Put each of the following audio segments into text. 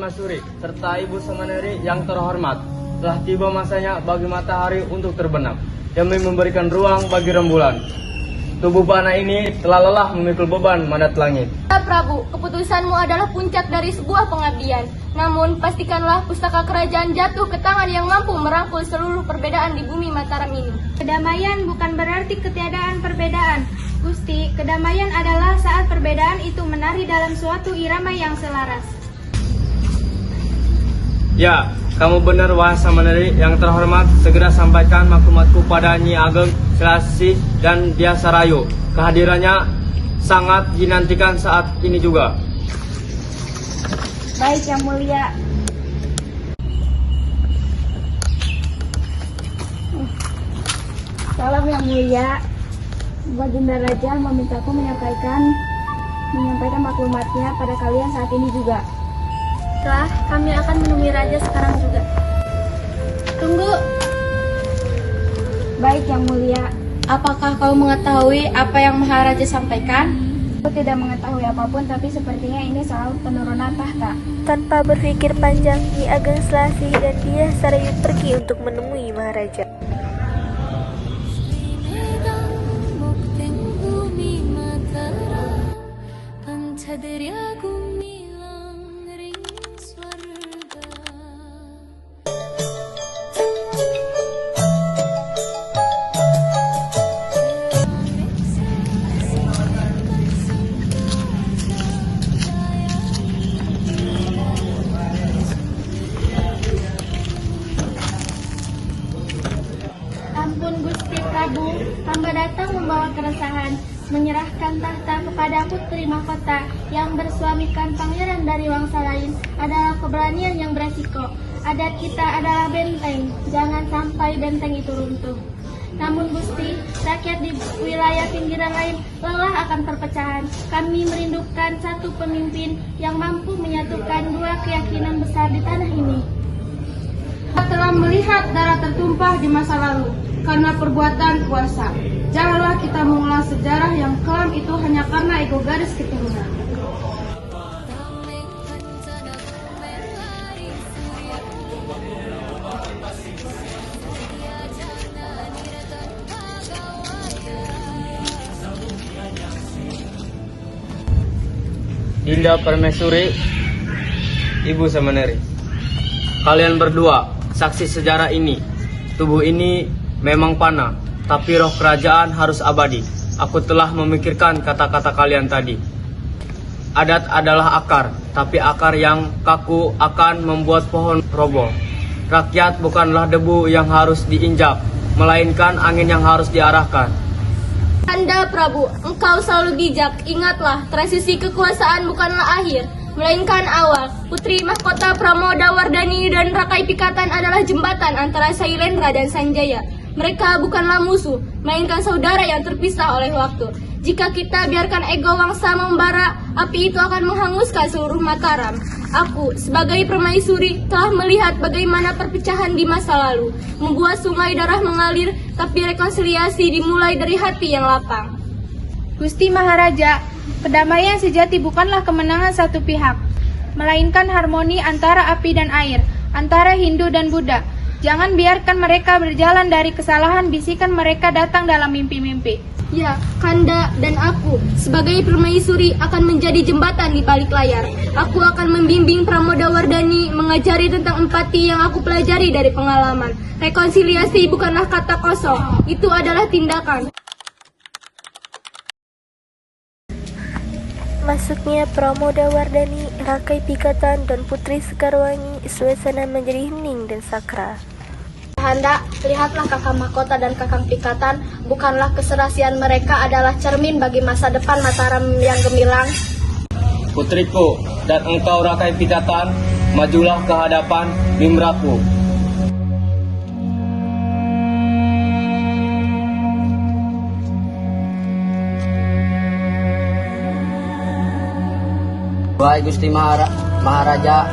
Permaisuri serta Ibu Samaneri yang terhormat, telah tiba masanya bagi matahari untuk terbenam demi memberikan ruang bagi rembulan. Tubuh panah ini telah lelah memikul beban mandat langit. Ya Prabu, keputusanmu adalah puncak dari sebuah pengabdian. Namun, pastikanlah pustaka kerajaan jatuh ke tangan yang mampu merangkul seluruh perbedaan di bumi Mataram ini. Kedamaian bukan berarti ketiadaan perbedaan. Gusti, kedamaian adalah saat perbedaan itu menari dalam suatu irama yang selaras. Ya, kamu benar wahai Samaneri yang terhormat. Segera sampaikan maklumatku pada Nyi Ageng, Selasih, dan Dia Sarayu. Kehadirannya sangat dinantikan saat ini juga. Baik yang mulia. Salam yang mulia. Baginda Raja memintaku menyampaikan maklumatnya pada kalian saat ini juga. Setelah kami akan menemui Raja sekarang juga. Tunggu. Baik yang mulia. Apakah kau mengetahui apa yang Maharaja sampaikan? Aku tidak mengetahui apapun, tapi sepertinya ini soal penurunan tahta. Tanpa berpikir panjang, Nyi Ageng Selasih dan Dia Sarayu pergi untuk menemui Maharaja. Ampun Gusti Prabu, hamba datang membawa keresahan, menyerahkan tahta kepada putri mahkota yang bersuamikan pangeran dari bangsa lain adalah keberanian yang beresiko. Adat kita adalah benteng, jangan sampai benteng itu runtuh. Namun Gusti, rakyat di wilayah pinggiran lain lelah akan perpecahan. Kami merindukan satu pemimpin yang mampu menyatukan dua keyakinan besar di tanah ini. Kita telah melihat darah tertumpah di masa lalu karena perbuatan kuasa. Janganlah kita mengulang sejarah yang kelam itu hanya karena ego garis keturunan. Dinda Permaisuri, Ibu Samaneri, kalian berdua saksi sejarah ini. Tubuh ini memang panah, tapi roh kerajaan harus abadi. Aku telah memikirkan kata-kata kalian tadi. Adat adalah akar, tapi akar yang kaku akan membuat pohon roboh. Rakyat bukanlah debu yang harus diinjak, melainkan angin yang harus diarahkan. Anda Prabu, engkau selalu bijak. Ingatlah, transisi kekuasaan bukanlah akhir, melainkan awal. Putri mahkota Pramodawardhani dan Rakai Pikatan adalah jembatan antara Sailendra dan Sanjaya. Mereka bukanlah musuh, melainkan saudara yang terpisah oleh waktu. Jika kita biarkan ego wangsa membara, api itu akan menghanguskan seluruh Mataram. Aku, sebagai permaisuri, telah melihat bagaimana perpecahan di masa lalu membuat sungai darah mengalir, tapi rekonsiliasi dimulai dari hati yang lapang. Gusti Maharaja, kedamaian sejati bukanlah kemenangan satu pihak, melainkan harmoni antara api dan air, antara Hindu dan Buddha. Jangan biarkan mereka berjalan dari kesalahan, bisikan mereka datang dalam mimpi-mimpi. Ya, Kanda dan aku sebagai permaisuri akan menjadi jembatan di balik layar. Aku akan membimbing Pramodawardhani, mengajari tentang empati yang aku pelajari dari pengalaman. Rekonsiliasi bukanlah kata kosong, itu adalah tindakan. Masuknya Pramodawardhani, Rakai Pikatan, dan Putri Sekarwangi, suasana menjadi hening dan sakral. Handa, lihatlah kakang mahkota dan kakang Pikatan, bukanlah keserasian mereka adalah cermin bagi masa depan Mataram yang gemilang. Putriku dan engkau Rakai Pikatan, majulah ke hadapan Mimraku. Wahai Gusti Maharaja,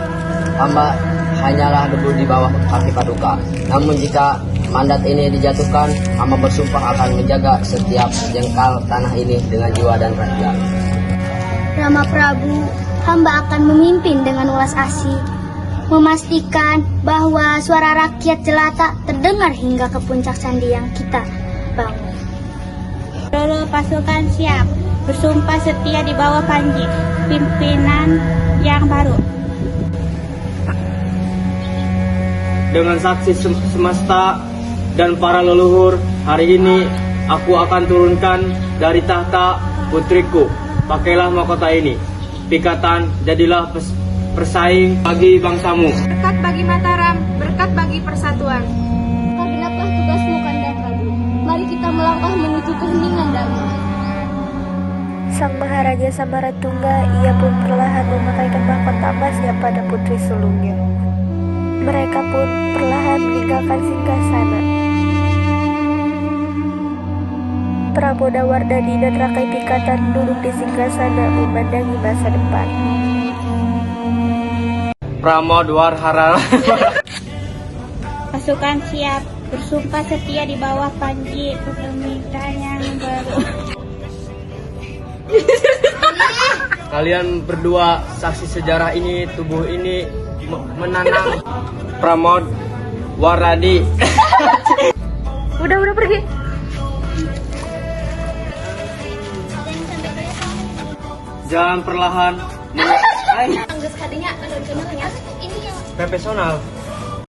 hamba hanyalah debu di bawah kaki paduka. Namun jika mandat ini dijatuhkan, hamba bersumpah akan menjaga setiap jengkal tanah ini dengan jiwa dan raga. Rama Prabu, hamba akan memimpin dengan welas asih, memastikan bahwa suara rakyat jelata terdengar hingga ke puncak candi yang kita bangun. Seluruh pasukan siap bersumpah setia di bawah Panji, pimpinan yang baru. Dengan saksi semesta dan para leluhur, hari ini aku akan turunkan dari tahta putriku. Pakailah mahkota ini. Pikatan, jadilah persaing bagi bangsamu. Berkat bagi Mataram, berkat bagi persatuan. Genaplah tugasmu, Kanda Prabu. Mari kita melangkah menuju keheningan damai. Sang Maharaja Samaratungga, ia pun perlahan memakaikan mahkota emasnya pada putri sulungnya. Mereka pun perlahan meninggalkan singgasana. Prabu Dawardani dan Rakai Pikatan duduk di singgasana memandangi masa depan. Pramodwarhara. Pasukan siap bersumpah setia di bawah Panji, pemerintahan yang baru. Kalian berdua saksi sejarah ini, tubuh ini menanam Pramodwaradi. Udah pergi. Jalan perlahan. Anggus kadinya, ini yang Profesional.